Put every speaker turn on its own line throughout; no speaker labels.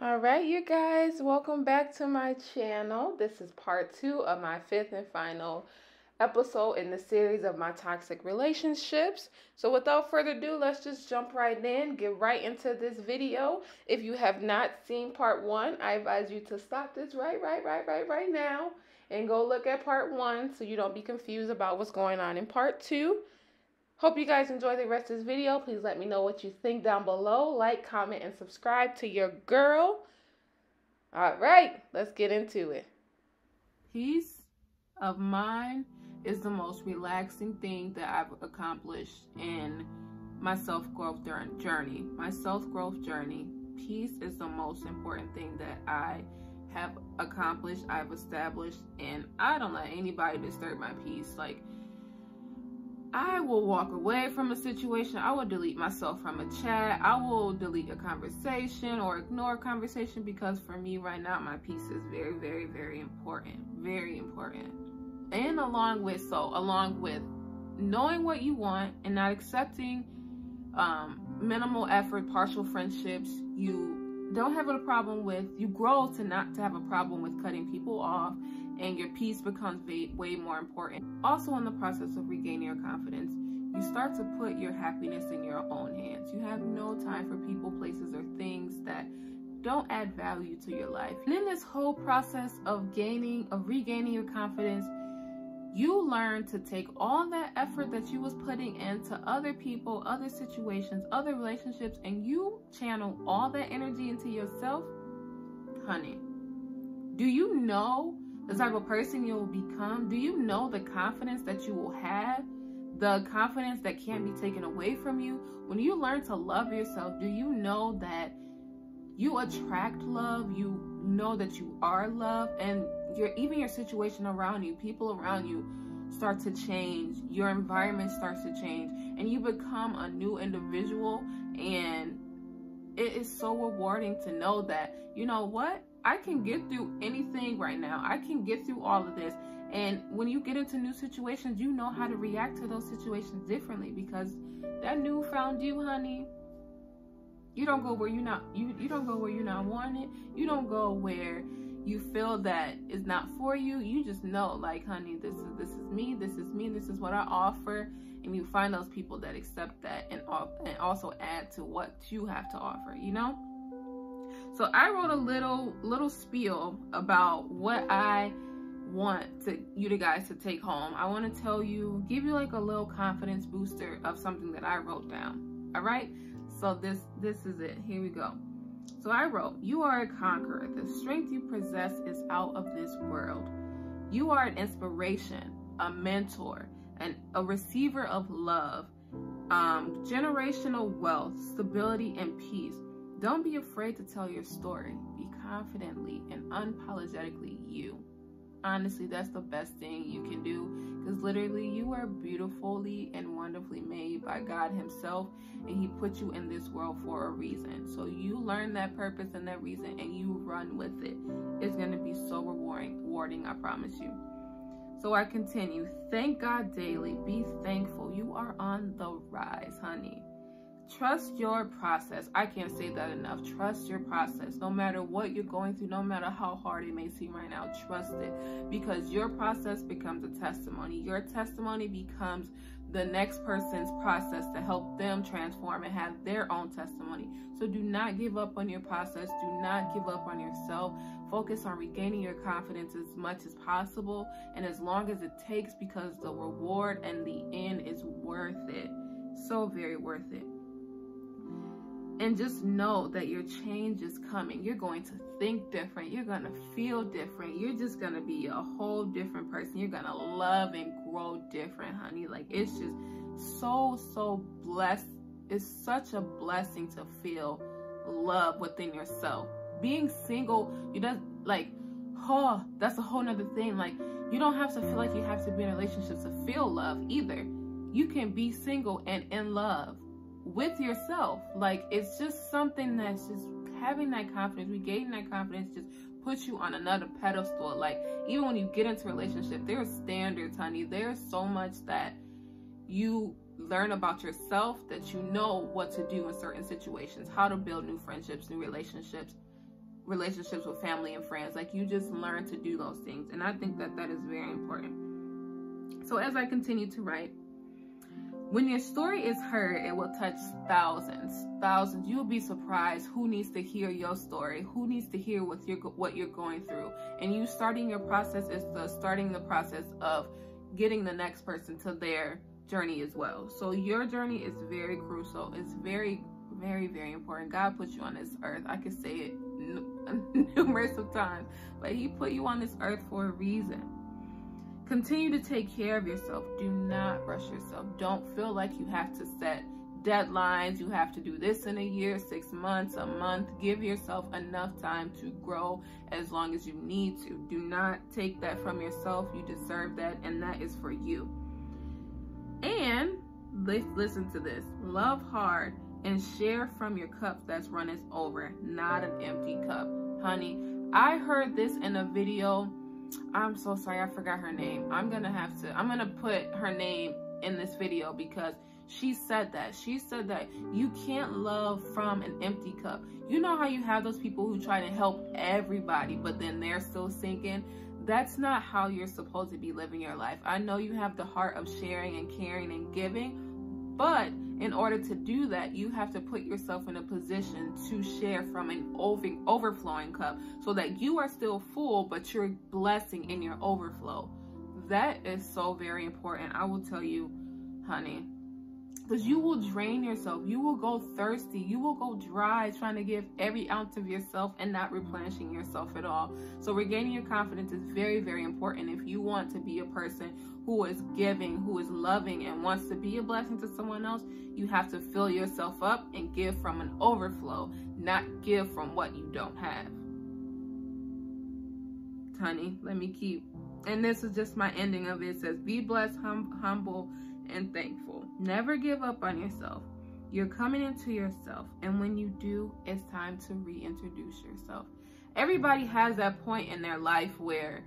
All right, you guys, welcome back to my channel. This is part 2 of my 5th and final episode in the series of my toxic relationships. So without further ado, let's just jump right in, get right into this video. If you have not seen part 1, I advise you to stop this right now and go look at part 1 so you don't be confused about what's going on in part 2. Hope you guys enjoy the rest of this video. Please let me know what you think down below. Like, comment, and subscribe to your girl. All right, let's get into it. Peace of mind is the most relaxing thing that I've accomplished in my self-growth journey. My self-growth journey. Peace is the most important thing that I have accomplished, I've established, and I don't let anybody disturb my peace. Like, I will walk away from a situation. I will delete myself from a chat. I will delete a conversation or ignore a conversation because for me right now, my peace is very, very, very important. Very important. And along with knowing what you want and not accepting minimal effort, partial friendships, you don't have a problem with, you grow to not to have a problem with cutting people off, and your peace becomes way more important. Also, in the process of regaining your confidence, you start to put your happiness in your own hands. You have no time for people, places, or things that don't add value to your life. And in this whole process of regaining your confidence, you learn to take all that effort that you was putting into other people, other situations, other relationships, and you channel all that energy into yourself. Honey, do you know the type of person you will become? Do you know the confidence that you will have? The confidence that can't be taken away from you? When you learn to love yourself, do you know that you attract love? You know that you are loved, and even your situation around you, people around you start to change. Your environment starts to change, and you become a new individual. And it is so rewarding to know that, you know what? I can get through anything right now. I can get through all of this. And when you get into new situations, you know how to react to those situations differently, because that newfound you, honey, you don't go where you don't go where you're not wanted. You don't go where you feel that is not for you. You just know, like, honey, this is me, this is what I offer. And you find those people that accept that and also add to what you have to offer, you know? So I wrote a little spiel about what I want you guys to take home. I want to give you like a little confidence booster of something that I wrote down. All right? So this is it. Here we go. So I wrote, you are a conqueror. The strength you possess is out of this world. You are an inspiration, a mentor, and a receiver of love, generational wealth, stability, and peace. Don't be afraid to tell your story. Be confidently and unapologetically you. Honestly, that's the best thing you can do, because literally you are beautifully and wonderfully made by God himself, and he put you in this world for a reason. So you learn that purpose and that reason, and you run with it. It's going to be so rewarding, I promise you. So I continue. Thank God daily. Be thankful. You are on the rise, honey. Trust your process. I can't say that enough. Trust your process. No matter what you're going through, no matter how hard it may seem right now, trust it. Because your process becomes a testimony. Your testimony becomes the next person's process to help them transform and have their own testimony. So do not give up on your process. Do not give up on yourself. Focus on regaining your confidence as much as possible and as long as it takes, because the reward and the end is worth it. So very worth it. And just know that your change is coming. You're going to think different. You're going to feel different. You're just going to be a whole different person. You're going to love and grow different, honey. Like, it's just so blessed. It's such a blessing to feel love within yourself. Being single, that's a whole nother thing. Like, you don't have to feel like you have to be in a relationship to feel love either. You can be single and in love with yourself. Like, it's just something that's just having that confidence, regaining that confidence, just puts you on another pedestal. Like, even when you get into a relationship, there are standards, honey. There's so much that you learn about yourself, that you know what to do in certain situations, how to build new friendships, new relationships. relationships with family and friends. Like, you just learn to do those things. And I think that that is very important. So as I continue to write, when your story is heard, it will touch thousands. You will be surprised who needs to hear your story, who needs to hear what you're going through. And you starting your process is starting the process of getting the next person to their journey as well. So your journey is very crucial. It's very, very, very important. God put you on this earth. I could say it numerous of times, but he put you on this earth for a reason. Continue to take care of yourself. Do not rush yourself. Don't feel like you have to set deadlines. You have to do this in a year, 6 months, a month. Give yourself enough time to grow as long as you need to. Do not take that from yourself. You deserve that, and that is for you. And listen to this. Love hard and share from your cup that's runneth over, not an empty cup. Honey, I heard this in a video. I'm so sorry, I forgot her name. I'm gonna put her name in this video because she said that. She said that you can't love from an empty cup. You know how you have those people who try to help everybody, but then they're still sinking? That's not how you're supposed to be living your life. I know you have the heart of sharing and caring and giving, but in order to do that, you have to put yourself in a position to share from an overflowing cup so that you are still full, but you're blessing in your overflow. That is so very important. I will tell you, honey, because you will drain yourself. You will go thirsty. You will go dry trying to give every ounce of yourself and not replenishing yourself at all. So regaining your confidence is very, very important. If you want to be a person who is giving, who is loving, and wants to be a blessing to someone else, you have to fill yourself up and give from an overflow, not give from what you don't have. Honey, let me keep. And this is just my ending of it. It says, be blessed, humble, and thankful. Never give up on yourself. You're coming into yourself. And when you do, it's time to reintroduce yourself. Everybody has that point in their life where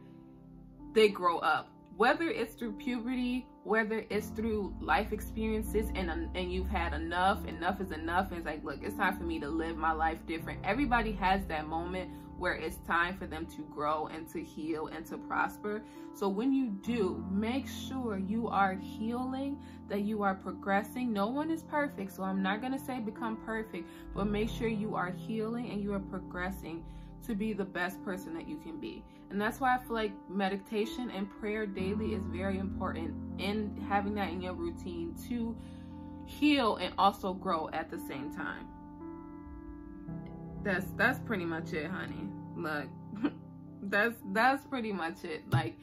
they grow up. Whether it's through puberty, whether it's through life experiences, and you've had enough is enough, and it's like, look, it's time for me to live my life different. Everybody has that moment where it's time for them to grow and to heal and to prosper. So when you do, make sure you are healing, that you are progressing. No one is perfect, so I'm not going to say become perfect, but make sure you are healing and you are progressing to be the best person that you can be. And that's why I feel like meditation and prayer daily is very important, in having that in your routine to heal and also grow at the same time. That's pretty much it, honey. Look, that's pretty much it. Like,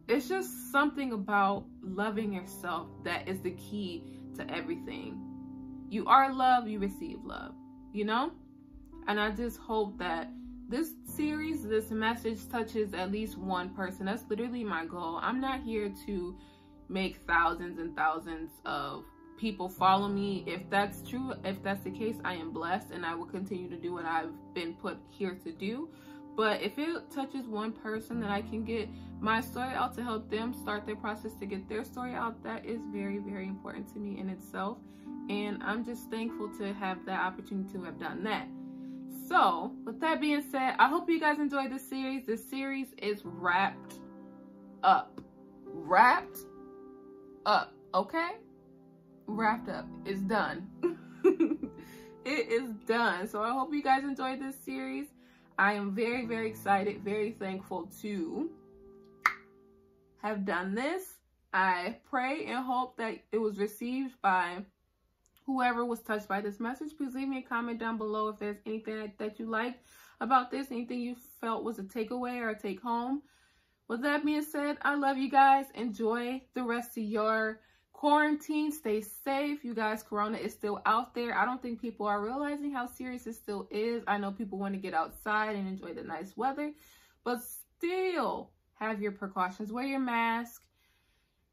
it's just something about loving yourself that is the key to everything. You are love, you receive love, you know? And I just hope that this series, this message touches at least one person. That's literally my goal. I'm not here to make thousands and thousands of people follow me. If that's true, if that's the case, I am blessed and I will continue to do what I've been put here to do. But if it touches one person that I can get my story out to help them start their process to get their story out, that is very, very important to me in itself. And I'm just thankful to have that opportunity to have done that. So with that being said, I hope you guys enjoyed this series. This series is wrapped up, okay? Wrapped up. It's done. It is done. So I hope you guys enjoyed this series. I am very, very excited, very thankful to have done this. I pray and hope that it was received by whoever was touched by this message. Please leave me a comment down below if there's anything that you liked about this, anything you felt was a takeaway or a take home. With that being said, I love you guys. Enjoy the rest of your quarantine. Stay safe. You guys, Corona is still out there. I don't think people are realizing how serious it still is. I know people want to get outside and enjoy the nice weather, but still have your precautions. Wear your mask.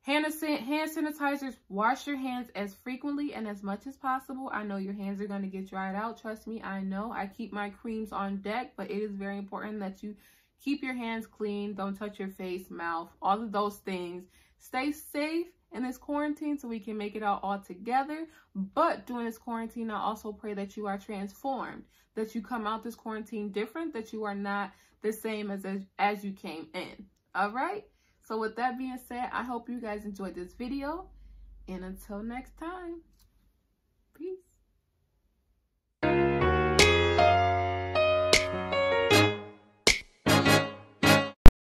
Hand sanitizers, wash your hands as frequently and as much as possible. I know your hands are going to get dried out. Trust me, I know. I keep my creams on deck, but it is very important that you keep your hands clean. Don't touch your face, mouth, all of those things. Stay safe in this quarantine so we can make it out all together. But during this quarantine, I also pray that you are transformed, that you come out this quarantine different, that you are not the same as you came in. All right? So with that being said, I hope you guys enjoyed this video. And until next time, peace.